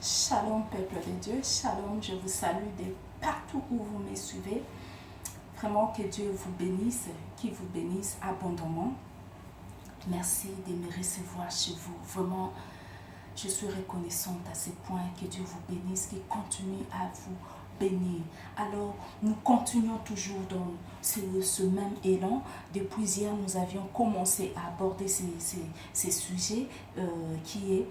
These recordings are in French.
Shalom peuple de Dieu, shalom, je vous salue de partout où vous me suivez. Vraiment que Dieu vous bénisse, qu'il vous bénisse abondamment. Merci de me recevoir chez vous. Vraiment, je suis reconnaissante à ce point. Que Dieu vous bénisse, qu'il continue à vous bénir. Alors, nous continuons toujours dans ce même élan. Depuis hier, nous avions commencé à aborder ces sujets qui est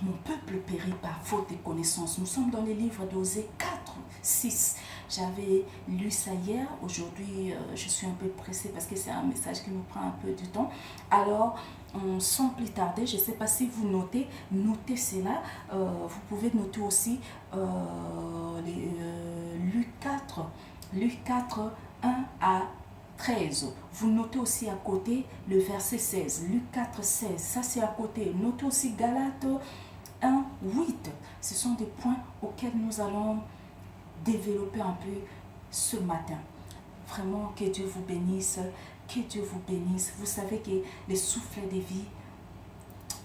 mon peuple périt par faute de connaissances. Nous sommes dans les livres d'Osée 4, 6. J'avais lu ça hier. Aujourd'hui, je suis un peu pressée parce que c'est un message qui nous prend un peu du temps. Alors, sans plus tarder, je ne sais pas si vous notez cela. Vous pouvez noter aussi Luc 4, 1 à 13. Vous notez aussi à côté le verset 16. Luc 4, 16. Ça, c'est à côté. Notez aussi Galates 1, 8. Ce sont des points auxquels nous allons développer un peu ce matin. Vraiment, que Dieu vous bénisse. Que Dieu vous bénisse. Vous savez que les souffles de vie,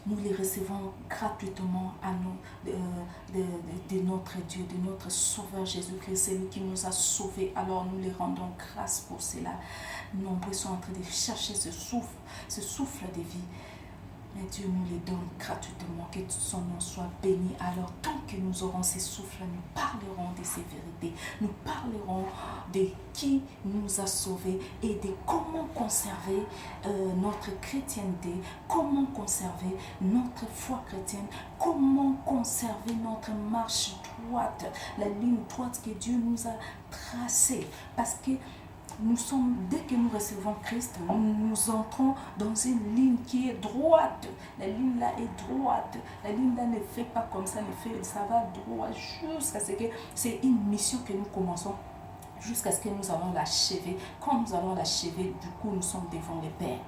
nous les recevons gratuitement à nous, de notre Dieu, de notre Sauveur Jésus-Christ. C'est lui qui nous a sauvés. Alors nous les rendons grâce pour cela. Nombreux sont en train de chercher ce souffle de vie. Mais Dieu nous les donne gratuitement, que son nom soit béni. Alors, tant que nous aurons ces souffles, nous parlerons de ces vérités. Nous parlerons de qui nous a sauvés et de comment conserver notre chrétienté, comment conserver notre foi chrétienne, comment conserver notre marche droite, la ligne droite que Dieu nous a tracée. Parce que dès que nous recevons Christ, nous entrons dans une ligne qui est droite. La ligne là est droite. La ligne là ne fait pas comme ça, ça va droit jusqu'à ce que c'est une mission que nous commençons jusqu'à ce que nous allons l'achever. Quand nous allons l'achever, du coup, nous sommes devant le Père.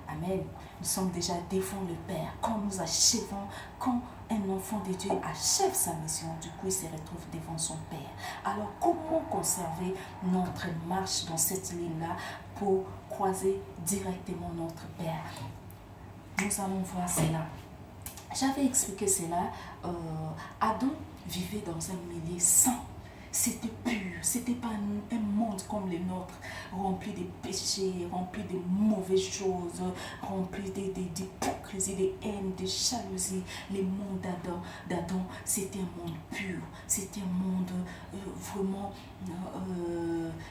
Amen. Nous sommes déjà devant le Père. Quand nous achevons, quand un enfant de Dieu achève sa mission, du coup, il se retrouve devant son Père. Alors, comment conserver notre marche dans cette ligne-là pour croiser directement notre Père? Nous allons voir cela. J'avais expliqué cela. Adam vivait dans un milieu saint. C'était pur, c'était pas un monde comme le nôtre, rempli de péchés, rempli de mauvaises choses, rempli d'hypocrisie, de haine, de jalousie. Le monde d'Adam, c'était un monde pur, c'était un monde vraiment,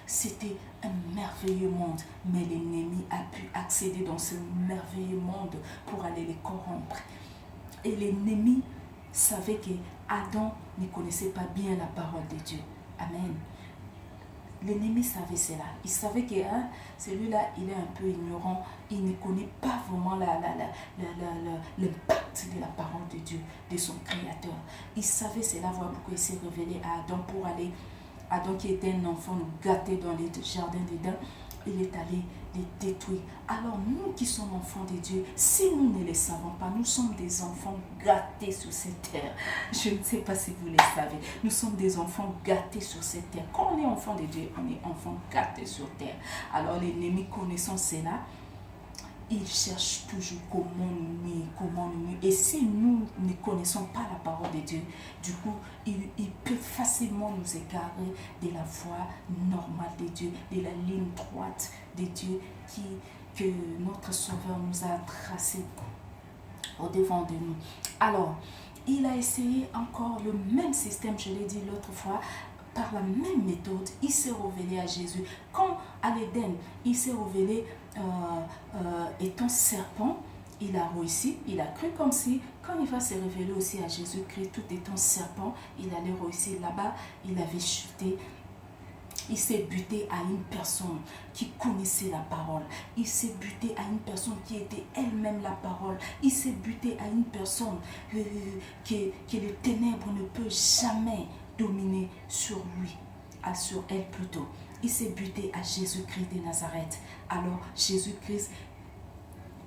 c'était un merveilleux monde. Mais l'ennemi a pu accéder dans ce merveilleux monde pour aller les corrompre. Et l'ennemi savait que Adam ne connaissait pas bien la parole de Dieu. Amen. L'ennemi savait cela. Il savait que celui-là, il est un peu ignorant. Il ne connaît pas vraiment l'impact de la parole de Dieu, de son Créateur. Il savait cela, voilà pourquoi il s'est révélé à Adam pour aller. Adam qui était un enfant gâté dans les jardins d'Éden, il est allé les détruire. Alors nous qui sommes enfants de Dieu, si nous ne les savons pas, nous sommes des enfants gâtés sur cette terre. Je ne sais pas si vous les savez. Nous sommes des enfants gâtés sur cette terre. Quand on est enfant de Dieu, on est enfant gâté sur terre. Alors l'ennemi connaissant cela, il cherche toujours comment nous. Et si nous ne connaissons pas la parole de Dieu, du coup, il peut facilement nous égarer de la voie normale de Dieu, de la ligne droite de Dieu que notre Sauveur nous a tracé au devant de nous. Alors, il a essayé encore le même système, je l'ai dit l'autre fois, par la même méthode, il s'est révélé à Jésus. Quand à l'Éden, il s'est révélé étant serpent, il a réussi, il a cru comme si, quand il va se révéler aussi à Jésus-Christ, tout étant serpent, il allait réussir là-bas, il avait chuté. Il s'est buté à une personne qui connaissait la parole. Il s'est buté à une personne qui était elle-même la parole. Il s'est buté à une personne que les ténèbres ne peuvent jamais dominer sur lui, sur elle plutôt. Il s'est buté à Jésus-Christ de Nazareth. Alors Jésus-Christ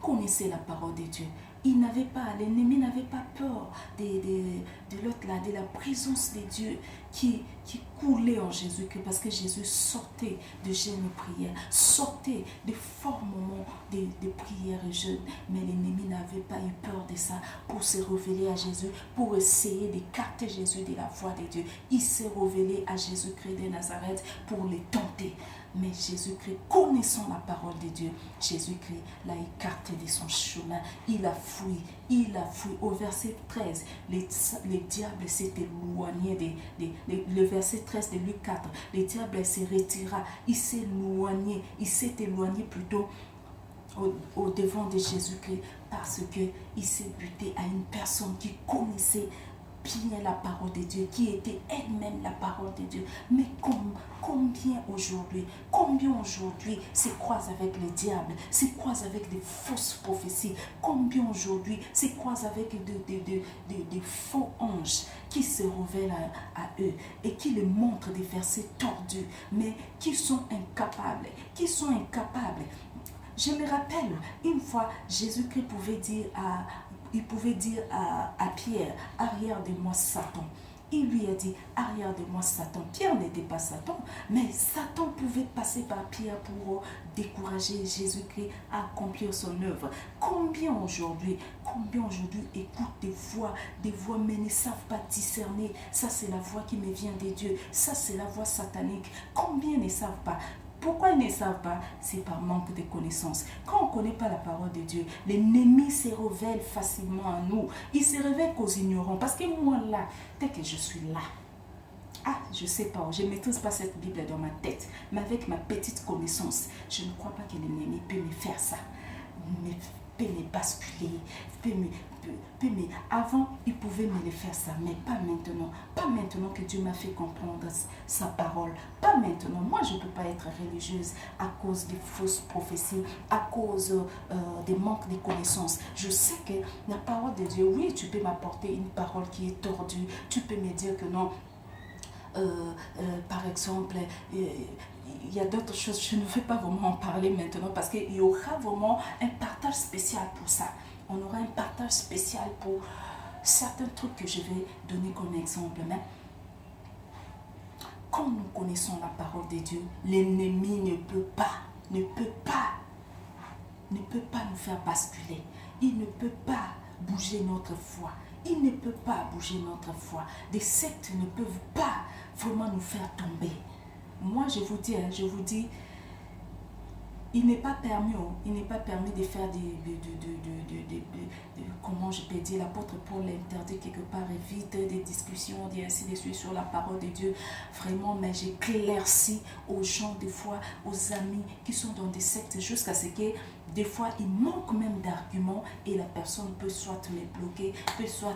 connaissait la parole de Dieu. l'ennemi n'avait pas peur de l'autre là, de la présence de Dieu qui coulait en Jésus-Christ, parce que Jésus sortait de jeûne et prière, sortait de forts moments de prière et jeûne. Mais l'ennemi n'avait pas eu peur de ça pour se révéler à Jésus, pour essayer d'écarter Jésus de la voie de Dieu. Il s'est révélé à Jésus-Christ de Nazareth pour les tenter. Mais Jésus-Christ, connaissant la parole de Dieu, Jésus-Christ l'a écarté de son chemin. Il a fui. Au verset 13, les diables s'est éloigné. Le verset 13 de Luc 4, le diable se retira. Il s'est éloigné plutôt au devant de Jésus-Christ, parce qu'il s'est buté à une personne qui connaissait bien la parole de Dieu, qui était elle-même la parole de Dieu. Mais combien aujourd'hui se croisent avec les diables, se croisent avec des fausses prophéties, combien aujourd'hui se croisent avec des faux anges qui se révèlent à eux et qui les montrent des versets tordus, mais qui sont incapables. Je me rappelle, une fois, Jésus-Christ pouvait dire à Pierre, arrière de moi Satan. Il lui a dit, arrière de moi Satan. Pierre n'était pas Satan, mais Satan pouvait passer par Pierre pour décourager Jésus-Christ à accomplir son œuvre. Combien aujourd'hui écoutent des voix, mais ne savent pas discerner. Ça, c'est la voix qui me vient de Dieu. Ça, c'est la voix satanique. Combien ne savent pas? Pourquoi ils ne savent pas? C'est par manque de connaissances. Quand on ne connaît pas la parole de Dieu, l'ennemi se révèle facilement à nous. Il se révèle qu'aux ignorants. Parce que moi, là, dès que je suis là, je ne sais pas, je ne maîtrise pas cette Bible dans ma tête, mais avec ma petite connaissance, je ne crois pas que l'ennemi peut me faire ça. Peut me basculer, avant, il pouvait me le faire ça, mais pas maintenant. Pas maintenant que Dieu m'a fait comprendre sa parole. Pas maintenant. Moi, je ne peux pas être religieuse à cause des fausses prophéties, à cause des manques de connaissances. Je sais que la parole de Dieu, oui, tu peux m'apporter une parole qui est tordue. Tu peux me dire que non. Par exemple, il y a d'autres choses, je ne vais pas vraiment en parler maintenant parce qu'il y aura vraiment un partage spécial pour ça. On aura un partage spécial pour certains trucs que je vais donner comme exemple. Mais quand nous connaissons la parole de Dieu, l'ennemi ne peut pas nous faire basculer. Il ne peut pas bouger notre foi. Il ne peut pas bouger notre foi. Des sectes ne peuvent pas vraiment nous faire tomber. Moi, je vous dis, il n'est pas permis de faire comment je peux dire, l'apôtre Paul l'interdit quelque part, évite des discussions, et ainsi de suite sur la parole de Dieu. Vraiment, mais j'éclaircis aux gens, des fois, aux amis qui sont dans des sectes, jusqu'à ce que des fois, il manque même d'arguments et la personne peut soit me bloquer, peut soit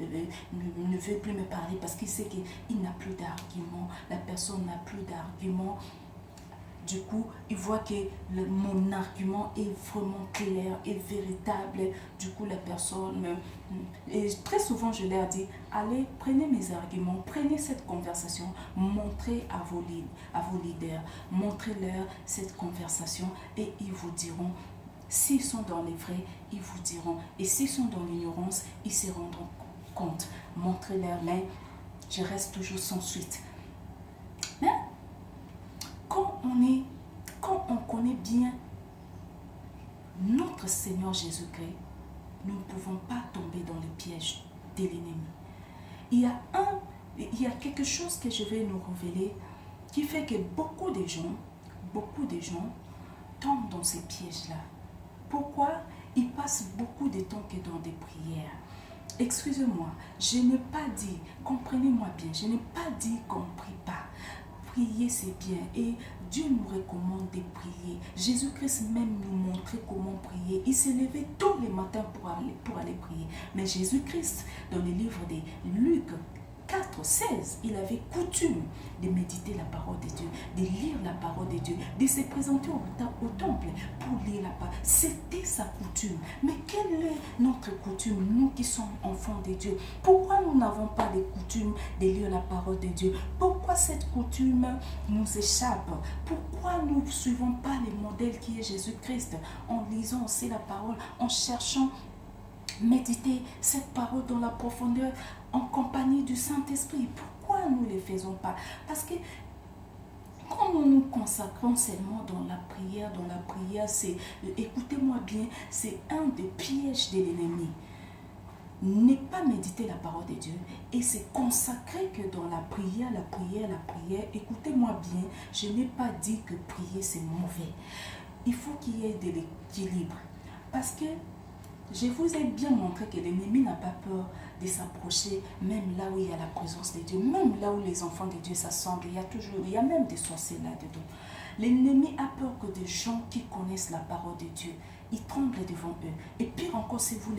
ne veut plus me parler parce qu'il sait qu'il n'a plus d'arguments. La personne n'a plus d'arguments. Du coup, il voit que mon argument est vraiment clair et véritable. Du coup, la personne... Et très souvent, je leur dis, allez, prenez mes arguments, prenez cette conversation, montrez à vos leaders, montrez-leur cette conversation et ils vous diront, s'ils sont dans les vrais, ils vous diront. Et s'ils sont dans l'ignorance, ils se rendront compte. Montrez-leur, mais je reste toujours sans suite. Mais quand on connaît bien notre Seigneur Jésus-Christ, nous ne pouvons pas tomber dans les pièges de l'ennemi. Il y a quelque chose que je vais nous révéler qui fait que beaucoup de gens tombent dans ces pièges-là. Pourquoi? Ils passent beaucoup de temps que dans des prières. Excusez-moi, je n'ai pas dit, comprenez-moi bien, je n'ai pas dit qu'on ne prie pas. Prier, c'est bien et Dieu nous recommande de prier. Jésus-Christ même nous montrait comment prier. Il s'est levé tous les matins pour aller prier. Mais Jésus-Christ, dans le livre de Luc 4, 16, il avait coutume de méditer la parole de Dieu, de lire la parole de Dieu, de se présenter au temple pour lire la parole. C'était sa coutume. Mais quelle est notre coutume, nous qui sommes enfants de Dieu? Pourquoi nous n'avons pas de coutume de lire la parole de Dieu? Pourquoi cette coutume nous échappe? Pourquoi nous ne suivons pas le modèle qui est Jésus-Christ en lisant aussi la parole, en cherchant méditer cette parole dans la profondeur en compagnie du Saint-Esprit? Pourquoi nous ne le faisons pas? Parce que quand nous nous consacrons seulement dans la prière, c'est, écoutez-moi bien, c'est un des pièges de l'ennemi. Ne pas méditer la parole de Dieu et se consacrer que dans la prière. Écoutez-moi bien, je n'ai pas dit que prier c'est mauvais. Il faut qu'il y ait de l'équilibre. Parce que je vous ai bien montré que l'ennemi n'a pas peur de s'approcher, même là où il y a la présence de Dieu, même là où les enfants de Dieu s'assemblent, il y a même des sorciers là-dedans. L'ennemi a peur que des gens qui connaissent la parole de Dieu, ils tremblent devant eux. Et pire encore, si vous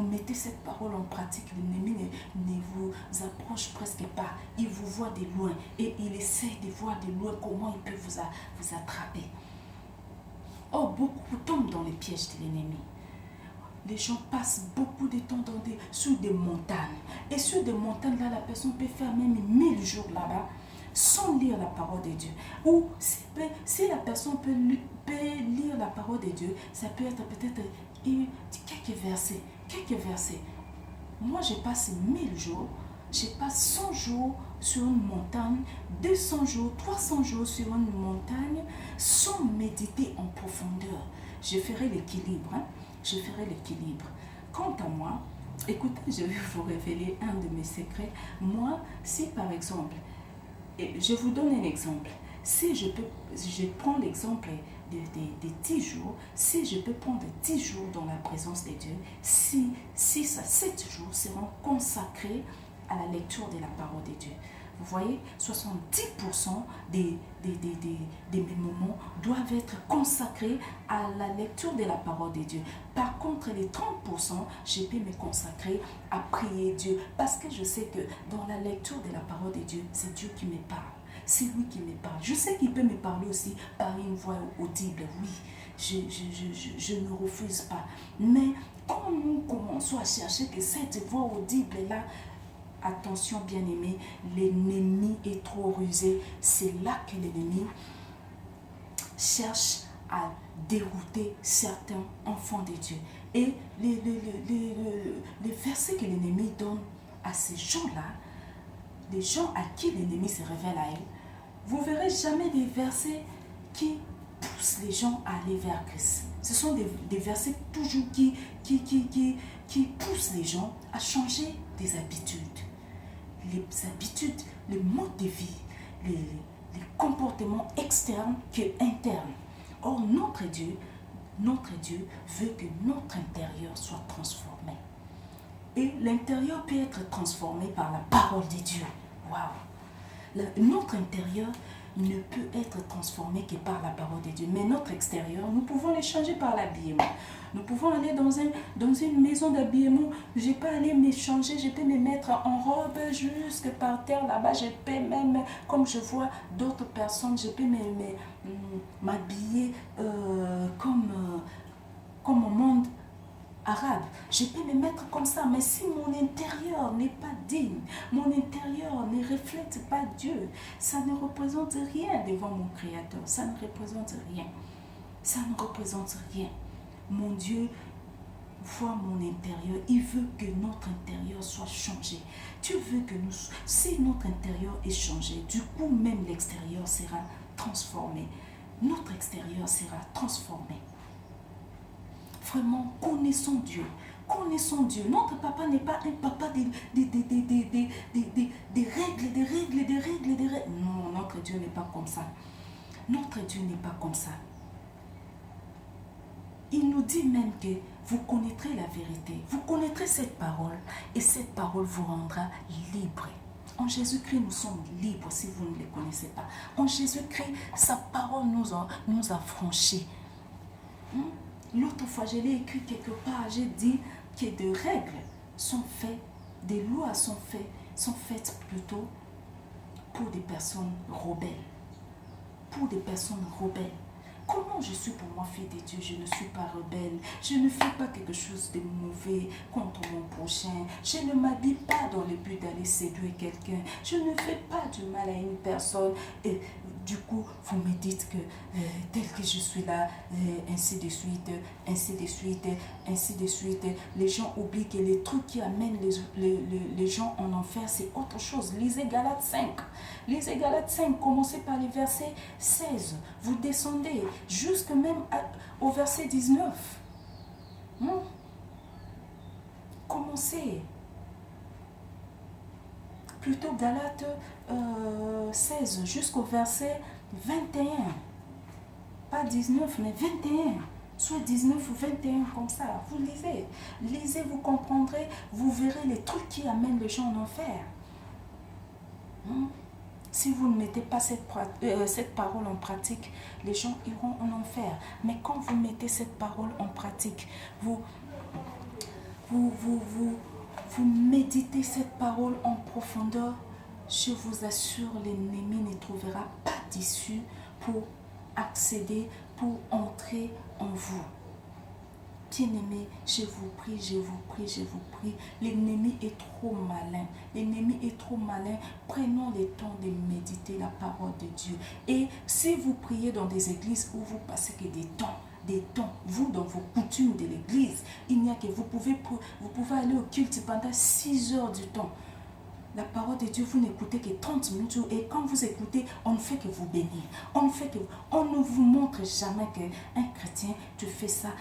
mettez cette parole en pratique, l'ennemi ne vous approche presque pas. Il vous voit de loin et il essaie de voir de loin comment il peut vous attraper. Oh, beaucoup tombent dans les pièges de l'ennemi. Les gens passent beaucoup de temps sur des montagnes. Et sur des montagnes, là, la personne peut faire même 1000 jours là-bas sans lire la parole de Dieu. Ou si la personne peut lire la parole de Dieu, ça peut être peut-être quelques versets. Moi, je passe 1000 jours, je passe 100 jours sur une montagne, 200 jours, 300 jours sur une montagne, sans méditer en profondeur. Je ferai l'équilibre. Je ferai l'équilibre. Quant à moi, écoutez, je vais vous révéler un de mes secrets. Moi, si par exemple, et je vous donne un exemple, si je prends l'exemple des 10 jours, si je peux prendre 10 jours dans la présence de Dieu, 6 à 7 jours seront consacrés à la lecture de la parole de Dieu. Vous voyez, 70% de mes moments doivent être consacrés à la lecture de la parole de Dieu. Par contre, les 30%, je peux me consacrer à prier Dieu. Parce que je sais que dans la lecture de la parole de Dieu, c'est Dieu qui me parle. C'est lui qui me parle. Je sais qu'il peut me parler aussi par une voix audible. Oui, je ne refuse pas. Mais quand nous commençons à chercher que cette voix audible-là, attention bien-aimé, l'ennemi est trop rusé. C'est là que l'ennemi cherche à dérouter certains enfants de Dieu. Et les versets que l'ennemi donne à ces gens-là, les gens à qui l'ennemi se révèle à eux, vous ne verrez jamais des versets qui poussent les gens à aller vers Christ. Ce sont des versets toujours qui poussent les gens à changer des habitudes. Les habitudes, le mode de vie, les comportements externes qu'internes. Or, notre Dieu veut que notre intérieur soit transformé. Et l'intérieur peut être transformé par la parole de Dieu. Waouh! Notre intérieur ne peut être transformé que par la parole de Dieu. Mais notre extérieur, nous pouvons le changer par l'habillement. Nous pouvons aller dans une maison d'habillement. Je peux aller me changer, je peux me mettre en robe jusque par terre là-bas. Je peux même, comme je vois d'autres personnes, je peux m'habiller comme au monde arabe. Je peux me mettre comme ça, mais si mon intérieur n'est pas digne, mon intérieur ne reflète pas Dieu, ça ne représente rien devant mon Créateur. Ça ne représente rien. Ça ne représente rien. Mon Dieu voit mon intérieur. Il veut que notre intérieur soit changé. Dieu veut que si notre intérieur est changé, du coup même l'extérieur sera transformé. Notre extérieur sera transformé. Vraiment, connaissons Dieu. Connaissons Dieu. Notre papa n'est pas un papa des règles. Non, notre Dieu n'est pas comme ça. Notre Dieu n'est pas comme ça. Il nous dit même que vous connaîtrez la vérité. Vous connaîtrez cette parole et cette parole vous rendra libre. En Jésus-Christ, nous sommes libres si vous ne le connaissez pas. En Jésus-Christ, sa parole nous a franchis. L'autre fois, je l'ai écrit quelque part, j'ai dit que des règles sont faites, des lois sont faites sont faites plutôt pour des personnes rebelles. Pour des personnes rebelles. Comment je suis pour moi, fille de Dieu? Je ne suis pas rebelle. Je ne fais pas quelque chose de mauvais contre mon prochain. Je ne m'habille pas dans le but d'aller séduire quelqu'un. Je ne fais pas du mal à une personne. Et du coup, vous me dites que tel que je suis là, ainsi de suite, ainsi de suite, ainsi de suite. Les gens oublient que les trucs qui amènent les gens en enfer, c'est autre chose. Lisez Galates 5. Lisez Galates 5, commencez par les versets 16. Vous descendez jusque même au verset 19. Commencez. Plutôt Galates 16 jusqu'au verset 21. Pas 19, mais 21. Soit 19 ou 21 comme ça. Vous lisez. Lisez, vous comprendrez. Vous verrez les trucs qui amènent les gens en enfer. Si vous ne mettez pas cette parole en pratique, les gens iront en enfer. Mais quand vous mettez cette parole en pratique, vous méditez cette parole en profondeur, je vous assure, l'ennemi ne trouvera pas d'issue pour accéder, pour entrer en vous. Bien-aimés, je vous prie, je vous prie, je vous prie. L'ennemi est trop malin. L'ennemi est trop malin. Prenons le temps de méditer la parole de Dieu. Et si vous priez dans des églises où vous passez que des temps, vous dans vos coutumes de l'église, il n'y a que vous pouvez aller au culte pendant 6 heures du temps. La parole de Dieu, vous n'écoutez que 30 minutes et quand vous écoutez, on ne fait que vous bénir. On ne vous montre jamais qu'un chrétien, tu fais ça,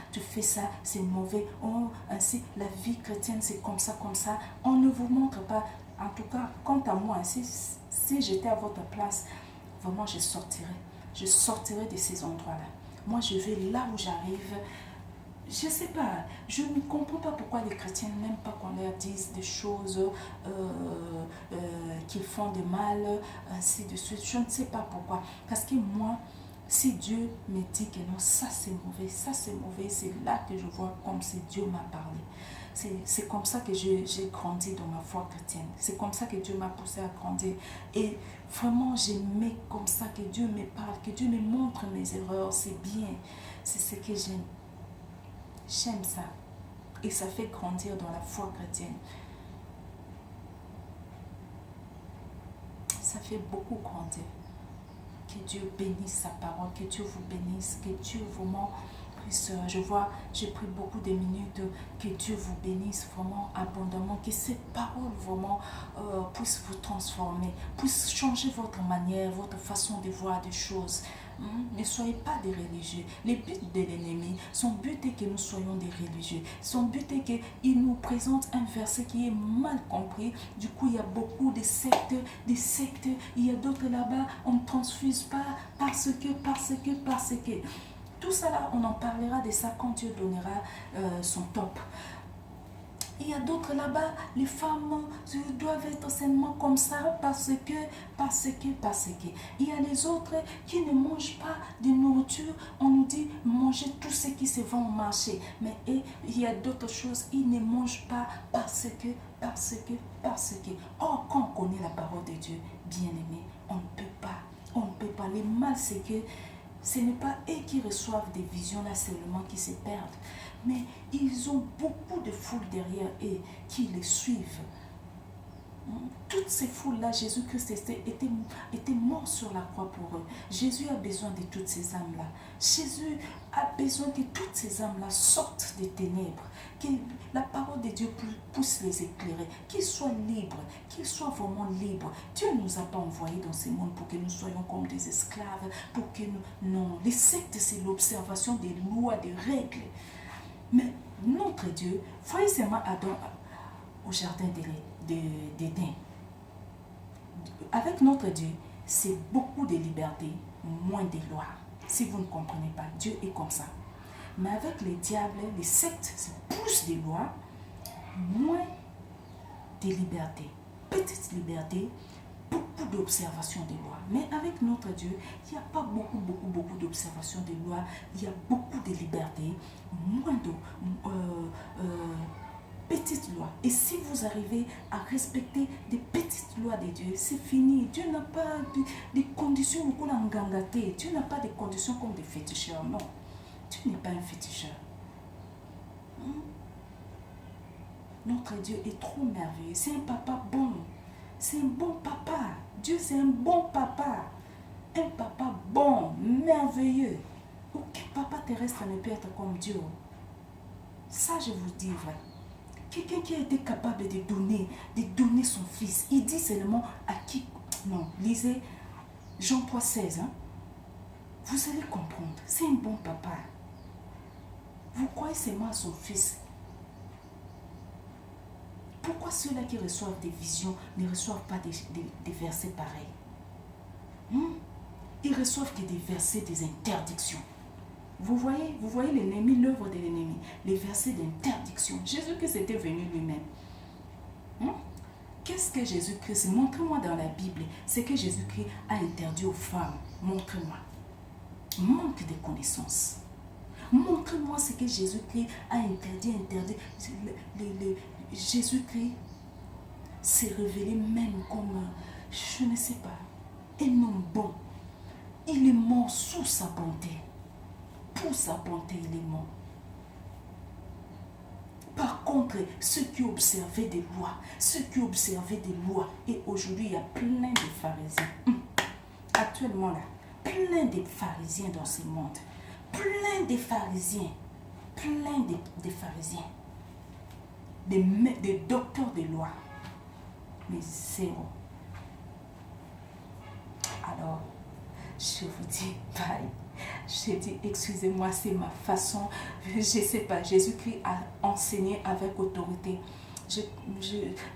c'est mauvais. Oh, ainsi, la vie chrétienne, c'est comme ça. On ne vous montre pas. En tout cas, quant à moi, si j'étais à votre place, vraiment, je sortirais de ces endroits-là. Moi, je vais là où j'arrive. Je ne sais pas, je ne comprends pas pourquoi les chrétiens n'aiment pas qu'on leur dise des choses qu'ils font de mal, ainsi de suite. Je ne sais pas pourquoi. Parce que moi, si Dieu me dit que non, ça c'est mauvais, c'est là que je vois comme si Dieu m'a parlé. C'est comme ça que j'ai grandi dans ma foi chrétienne. C'est comme ça que Dieu m'a poussé à grandir. Et vraiment, j'aimais comme ça que Dieu me parle, que Dieu me montre mes erreurs. C'est bien, c'est ce que j'aime. J'aime ça. Et ça fait grandir dans la foi chrétienne. Ça fait beaucoup grandir. Que Dieu bénisse sa parole, que Dieu vous bénisse, que Dieu vraiment puisse, j'ai pris beaucoup de minutes, que Dieu vous bénisse vraiment abondamment, que cette parole vraiment puisse vous transformer, puisse changer votre manière, votre façon de voir des choses. Ne soyez pas des religieux. Le but de l'ennemi, son but est que nous soyons des religieux. Son but est qu'il nous présente un verset qui est mal compris. Du coup, il y a beaucoup de sectes. Il y a d'autres là-bas, on ne transfuse pas parce que. Tout ça là, on en parlera de ça quand Dieu donnera son top. Il y a d'autres là-bas, les femmes doivent être seulement comme ça parce que. Il y a les autres qui ne mangent pas de nourriture. On nous dit manger tout ce qui se vend au marché. Mais il y a d'autres choses, ils ne mangent pas parce que. Or, quand on connaît la parole de Dieu, bien aimé, on ne peut pas. Le mal, c'est que ce n'est pas eux qui reçoivent des visions là seulement qui se perdent. Mais ils ont beaucoup de foules derrière eux qui les suivent. Toutes ces foules-là, Jésus-Christ était mort sur la croix pour eux. Jésus a besoin de toutes ces âmes-là. Jésus a besoin que toutes ces âmes-là sortent des ténèbres, que la parole de Dieu puisse les éclairer, qu'ils soient libres, qu'ils soient vraiment libres. Dieu ne nous a pas envoyés dans ce monde pour que nous soyons comme des esclaves, pour que nous... Non, les sectes, c'est l'observation des lois, des règles. Mais notre Dieu, voyez seulement Adam au jardin d'Éden. Avec notre Dieu, c'est beaucoup de liberté, moins de lois. Si vous ne comprenez pas, Dieu est comme ça. Mais avec les diables, les sectes, c'est plus de lois, moins de liberté. Petite liberté, beaucoup d'observation des lois. Mais avec notre Dieu, il n'y a pas beaucoup d'observation des lois. Il y a beaucoup de liberté, moins petites lois. Et si vous arrivez à respecter des petites lois de Dieu, c'est fini. Dieu n'a pas des conditions comme un gangaté. Dieu n'a pas des conditions comme des féticheurs. Non, Dieu n'est pas un féticheur. Notre Dieu est trop merveilleux. C'est un papa bon. C'est un bon papa. Dieu, c'est un bon papa. Un papa bon, merveilleux. Aucun papa terrestre ne peut être comme Dieu. Ça, je vous dis vrai. Quelqu'un qui a été capable de donner son fils. Il dit seulement à qui... Non, lisez Jean 3,16. Vous allez comprendre. C'est un bon papa. Vous croyez seulement à son fils. Pourquoi ceux-là qui reçoivent des visions ne reçoivent pas des versets pareils? Ils reçoivent que des versets, des interdictions. Vous voyez l'ennemi, l'œuvre de l'ennemi, les versets d'interdiction. Jésus-Christ était venu lui-même. Qu'est-ce que Jésus-Christ, montrez-moi dans la Bible, ce que Jésus-Christ a interdit aux femmes. Montrez-moi. Manque de connaissances. Montrez-moi ce que Jésus-Christ a interdit. Jésus-Christ s'est révélé même comme, je ne sais pas, un homme bon. Il est mort sous sa bonté. Pour sa bonté, il est mort. Par contre, ceux qui observaient des lois, et aujourd'hui, il y a plein de pharisiens. Actuellement, là, plein de pharisiens dans ce monde. Plein de pharisiens. Des docteurs de loi. Mais zéro. Alors, je vous dis bye. Je dis, excusez-moi, c'est ma façon. Je ne sais pas, Jésus-Christ a enseigné avec autorité.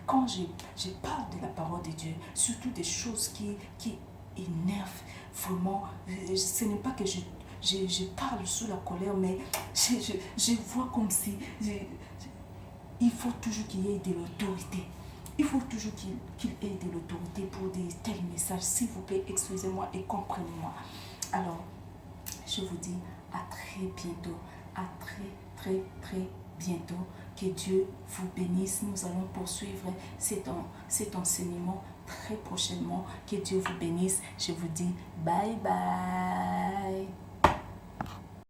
Quand je parle de la parole de Dieu, surtout des choses qui énervent vraiment, ce n'est pas que je parle sous la colère, mais je vois comme si il faut toujours qu'il y ait de l'autorité. Il faut toujours qu'il ait de l'autorité pour des tels messages. S'il vous plaît, excusez-moi et comprenez-moi. Alors, je vous dis à très bientôt, à très bientôt. Que Dieu vous bénisse. Nous allons poursuivre cet enseignement très prochainement. Que Dieu vous bénisse. Je vous dis bye bye.